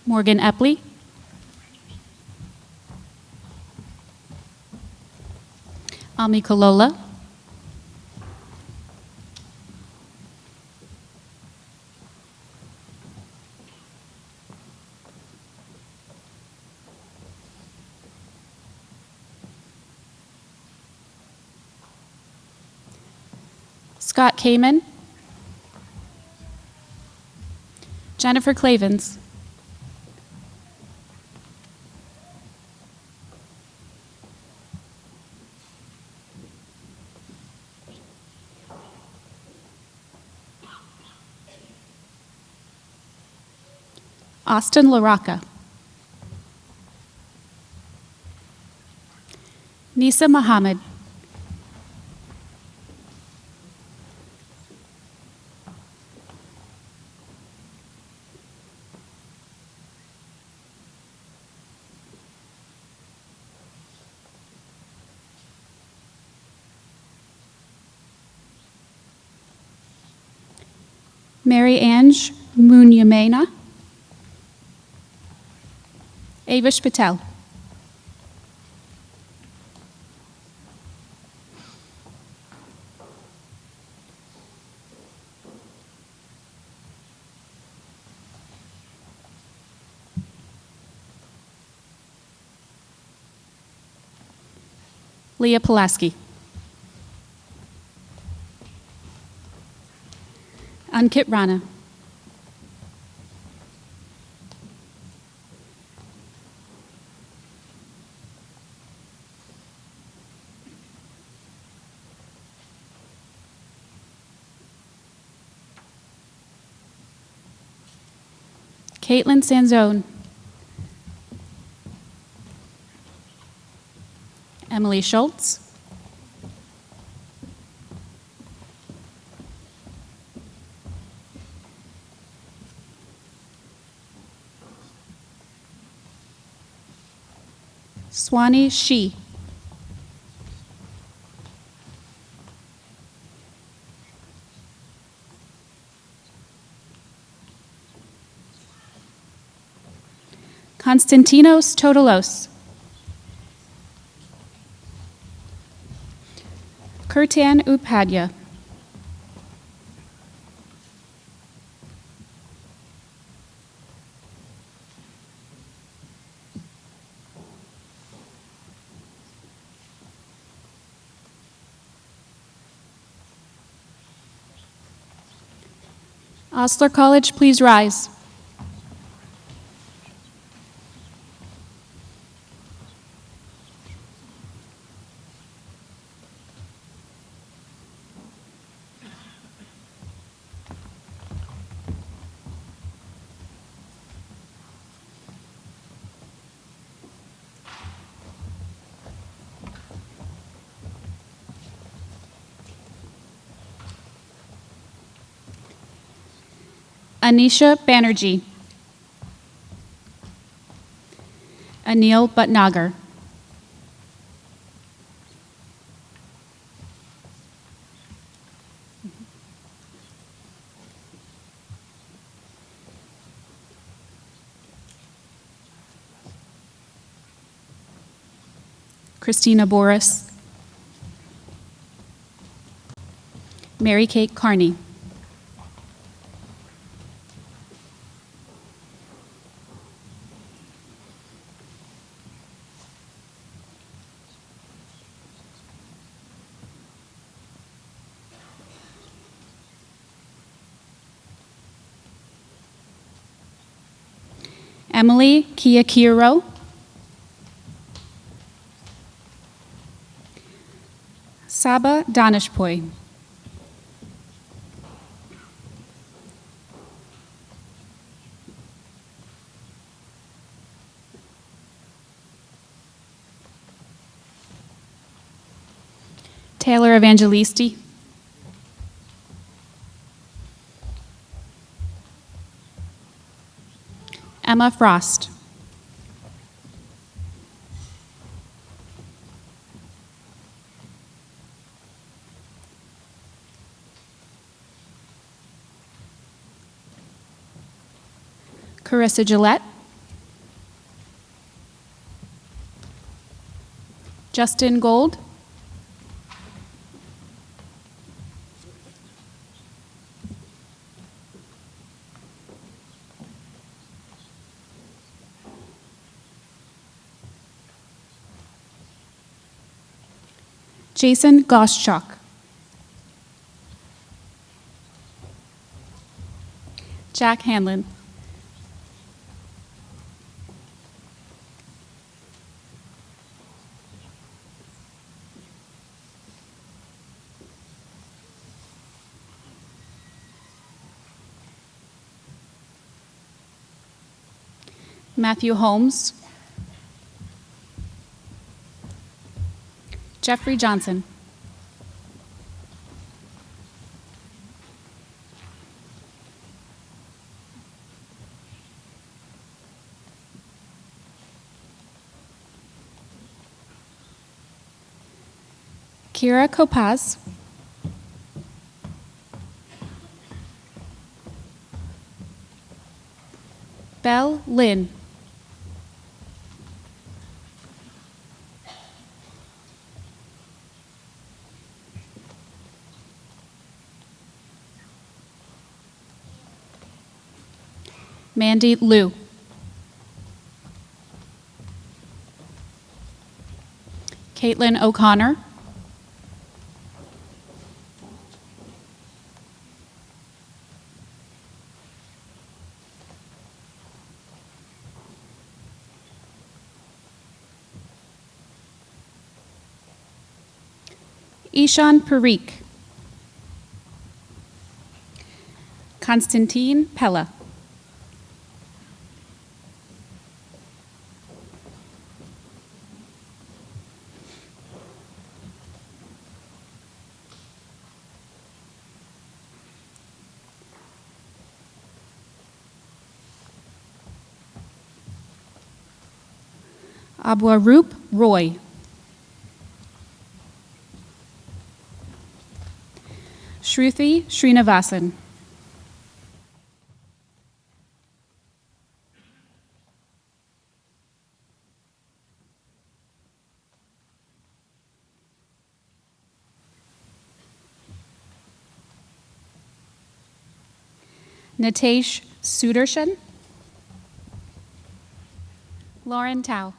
Morgan Epley. Ami Kalola. Scott Kamen. Jennifer Clavens. Austin LaRocca. Nisa Muhammad. Mary Ange Munyamena. Avish Patel. Leah Pulaski. Ankit Rana. Caitlin Sanzone. Emily Schultz. Swanee Shi. Konstantinos Todolos. Kirtan Upadhyay. Osler College, please rise. Anisha Banerjee. Anil Bhatnagar. Christina Boris. Mary Kate Carney. Emily Kiyakiro. Saba Danishpoy. Taylor Evangelisti. Emma Frost. Carissa Gillette. Justin Gold. Jason Goschuk. Jack Hanlon. Matthew Holmes. Jeffrey Johnson. Kira Kopaz. Belle Lynn. Mandy Liu. Caitlin O'Connor. Ishan Parikh. Konstantin Pella. Abwarup Roy. Shruti Srinivasan. Nitesh Sudarshan. Lauren Tao.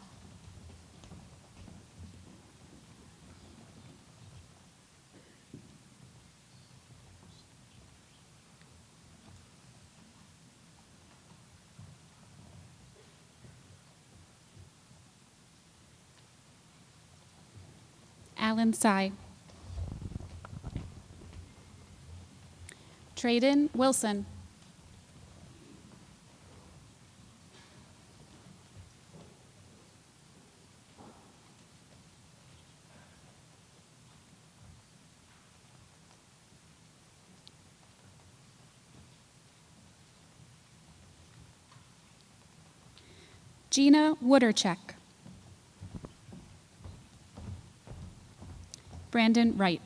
Alan Tsai. Traden Wilson. Gina Woodercheck. Brandon Wright.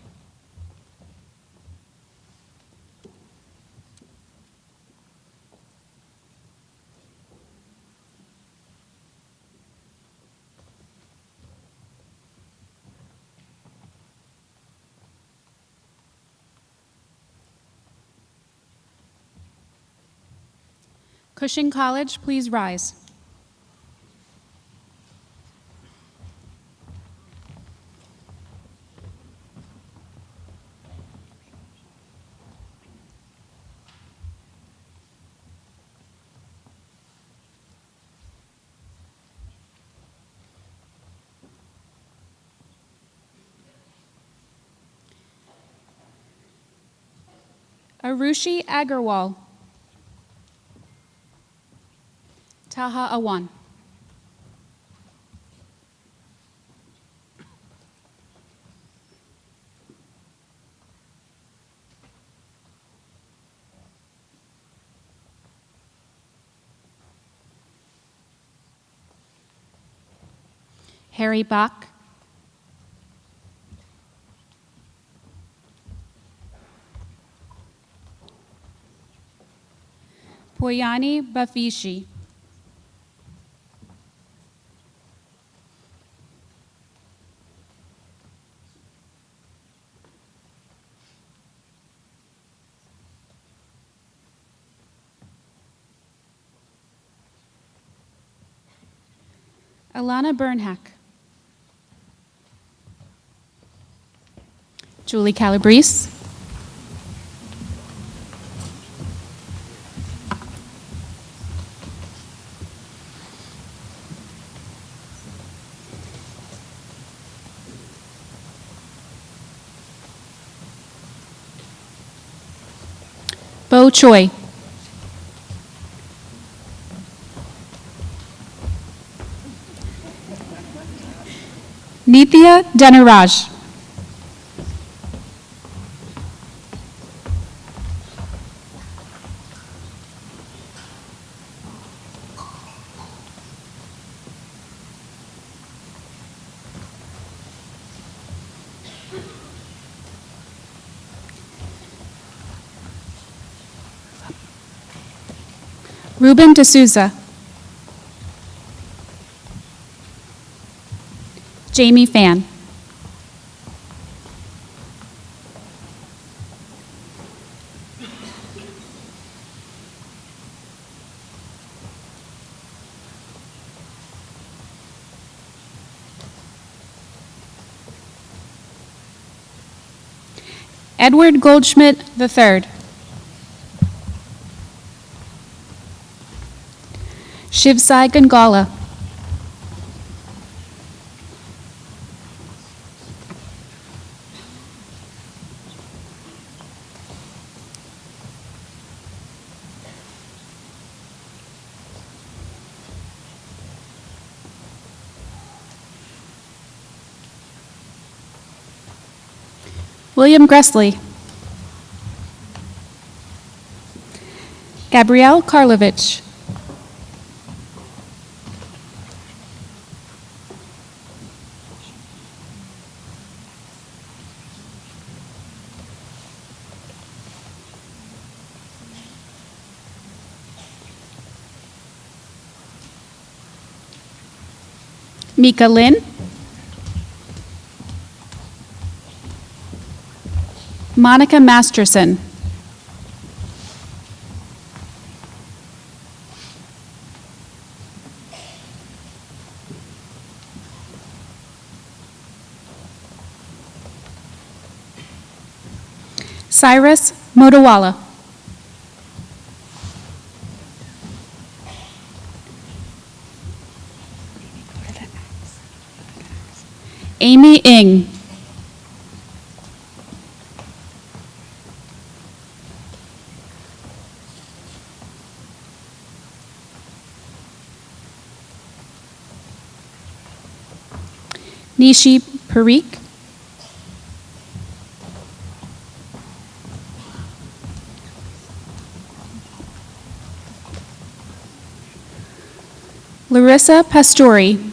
Cushing College, please rise. Arushi Agarwal. Taha Awan. Harry Bach. Poyani Bafishi. Alana Bernhack. Julie Calabrese. Bo Choi. Nithya Dhanaraj. Ruben D'Souza. Jamie Fan. Edward Goldschmidt III. Shivsai Gangala. William Gressley. Gabrielle Karlovich. Mika Lynn. Monica Masterson. Cyrus Motowala. Amy Ng. Nishi Parikh. Larissa Pastori.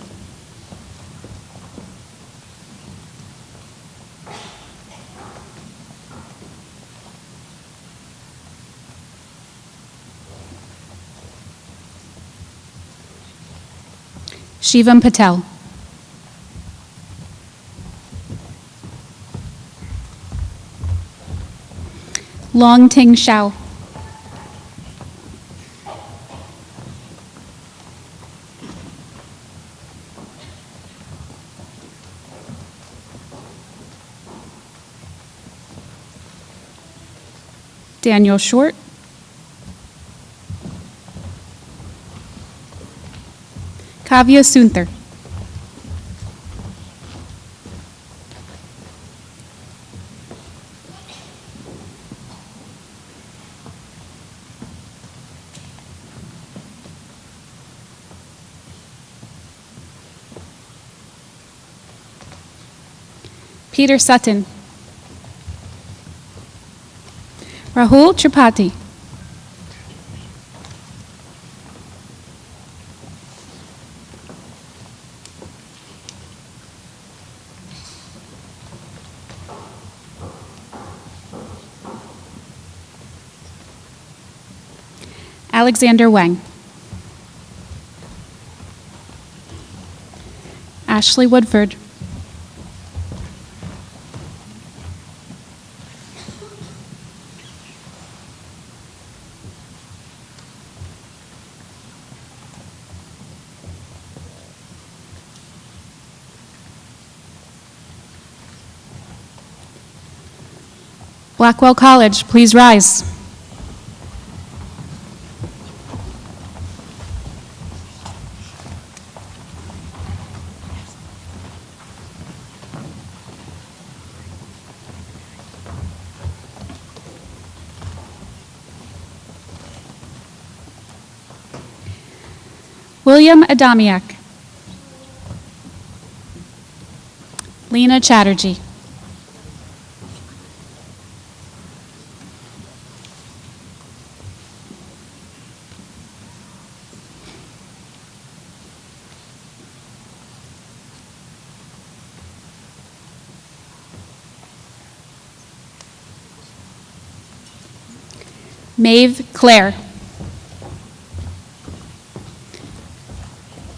Shivam Patel. Long Ting Xiao. Daniel Short. Kavya Sunther. Peter Sutton. Rahul Tripathi. Alexander Wang. Ashley Woodford. Blackwell College, please rise. William Adamiak. Lena Chatterjee. Maeve Claire.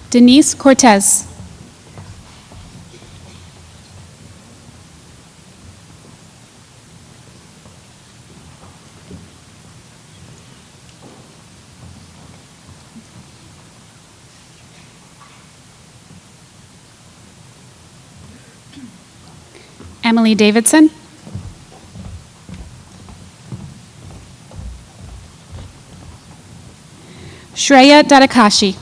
Denise Cortez. Emily Davidson. Shreya Dadakashi.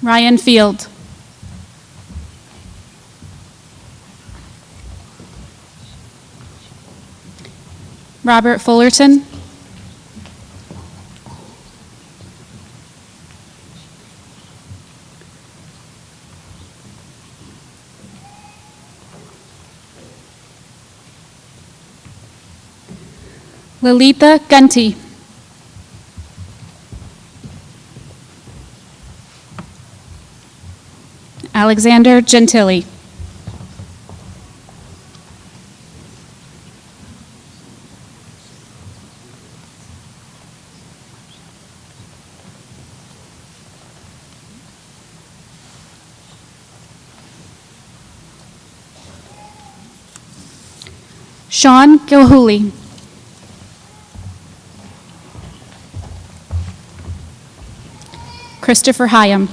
Ryan Field. Robert Fullerton. Lalita Gunty. Alexander Gentili. Sean Gilhooly. Christopher Hyam.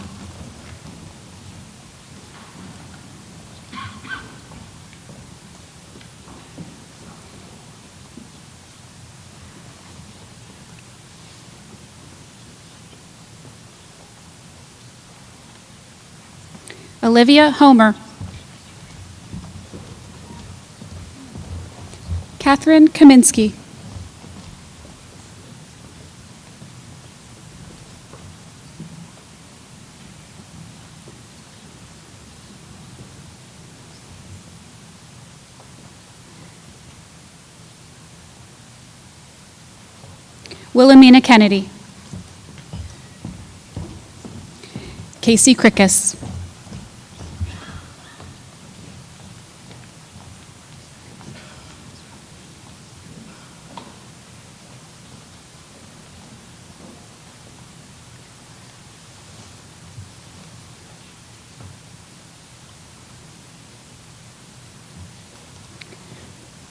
Olivia Homer. Catherine Kaminsky. Wilhelmina Kennedy. Casey Krickus.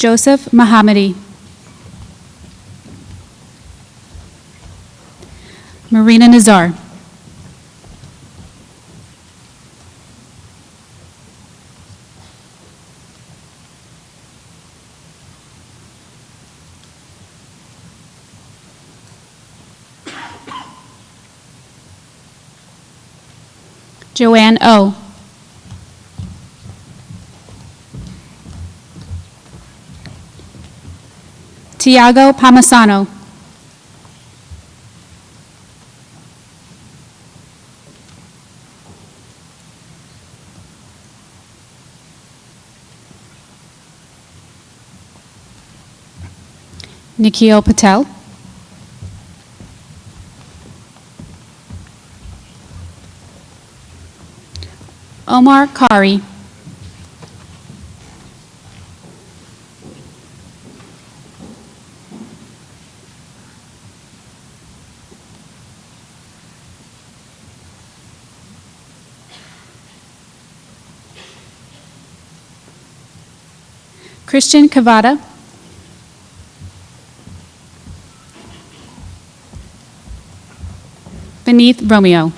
Joseph Mohammadi. Marina Nazar. Joanne O. Tiago Pamasano. Nikhil Patel. Omar Kari. Christian Cavada. Beneath Romeo.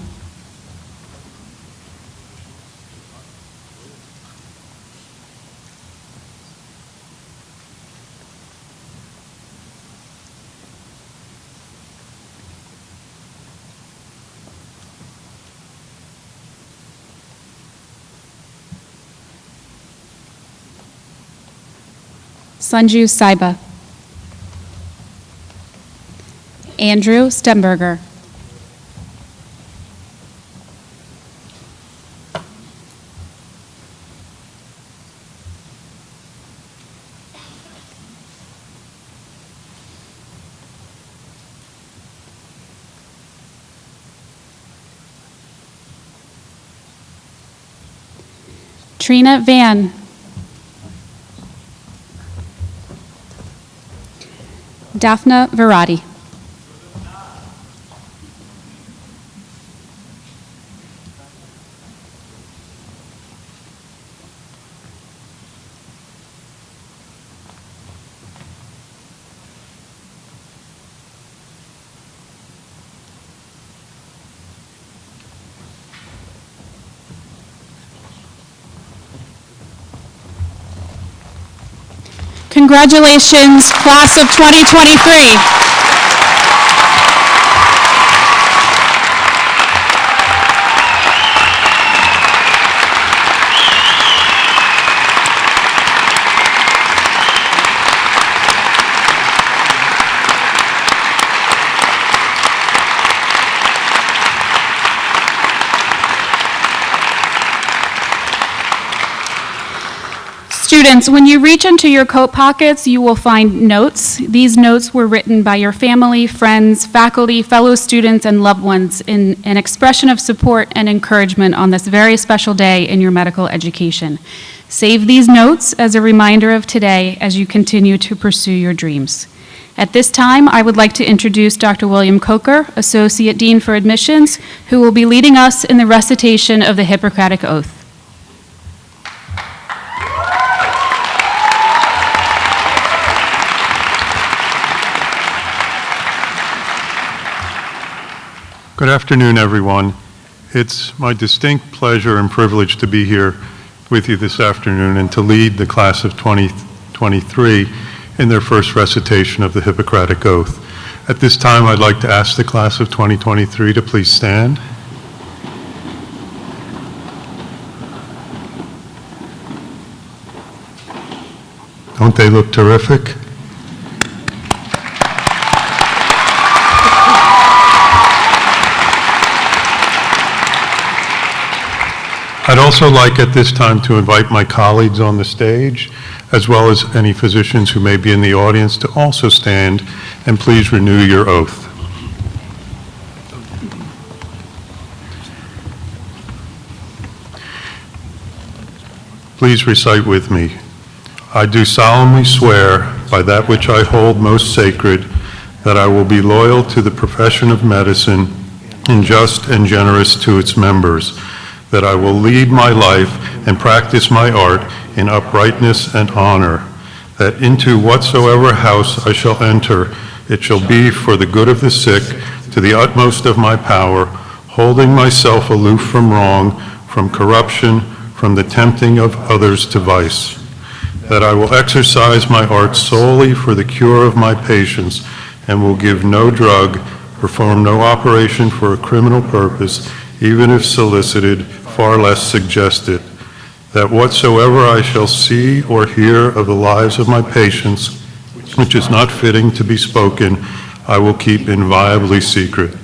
Sanju Saiba. Andrew Stemberger. Trina Van. Daphna Virati. Congratulations, class of 2023. Students, when you reach into your coat pockets, you will find notes. These notes were written by your family, friends, faculty, fellow students, and loved ones in an expression of support and encouragement on this very special day in your medical education. Save these notes as a reminder of today as you continue to pursue your dreams. At this time, I would like to introduce Dr. William Coker, Associate Dean for Admissions, who will be leading us in the recitation of the Hippocratic Oath. Good afternoon, everyone. It's my distinct pleasure and privilege to be here with you this afternoon and to lead the class of 2023 in their first recitation of the Hippocratic Oath. At this time, I'd like to ask the class of 2023 to please stand. Don't they look terrific? I'd also like at this time to invite my colleagues on the stage, as well as any physicians who may be in the audience, to also stand and please renew your oath. Please recite with me. I do solemnly swear by that which I hold most sacred that I will be loyal to the profession of medicine and just and generous to its members, that I will lead my life and practice my art in uprightness and honor, that into whatsoever house I shall enter, it shall be for the good of the sick, to the utmost of my power, holding myself aloof from wrong, from corruption, from the tempting of others to vice, that I will exercise my art solely for the cure of my patients, and will give no drug, perform no operation for a criminal purpose, even if solicited, far less suggested, that whatsoever I shall see or hear of the lives of my patients, which is not fitting to be spoken, I will keep inviolably secret.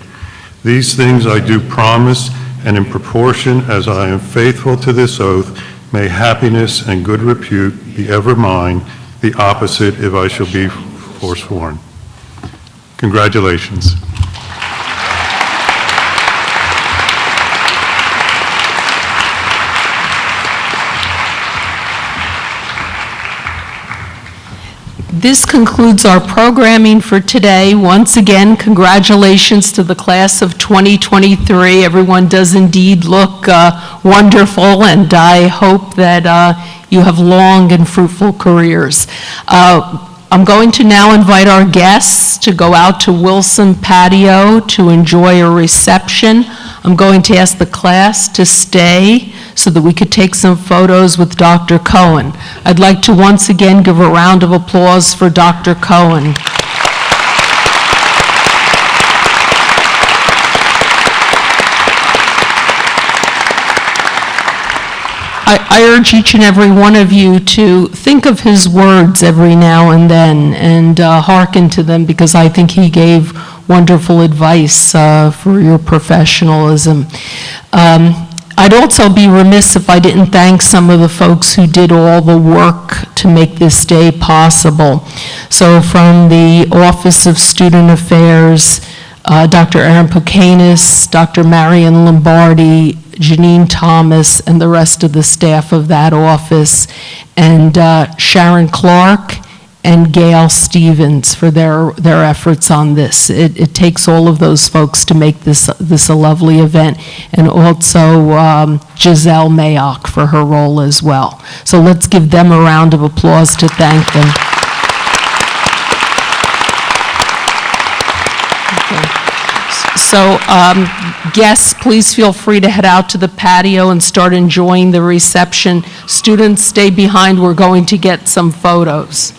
These things I do promise, and in proportion as I am faithful to this oath, may happiness and good repute be ever mine, the opposite if I shall be forsworn. Congratulations. This concludes our programming for today. Once again, congratulations to the class of 2023. Everyone does indeed look wonderful, and I hope that you have long and fruitful careers. I'm going to now invite our guests to go out to Wilson Patio to enjoy a reception. I'm going to ask the class to stay so that we could take some photos with Dr. Cohen. I'd like to once again give a round of applause for Dr. Cohen. I urge each and every one of you to think of his words every now and then and hearken to them, because I think he gave wonderful advice for your professionalism. I'd also be remiss if I didn't thank some of the folks who did all the work to make this day possible. So from the Office of Student Affairs, Dr. Erin Pukenas, Dr. Marion Lombardi, Janine Thomas, and the rest of the staff of that office, and Sharon Clark and Gail Stevens for their efforts on this. It takes all of those folks to make this a lovely event, and also Giselle Mayock for her role as well. So let's give them a round of applause to thank them. So guests, please feel free to head out to the patio and start enjoying the reception. Students, stay behind. We're going to get some photos.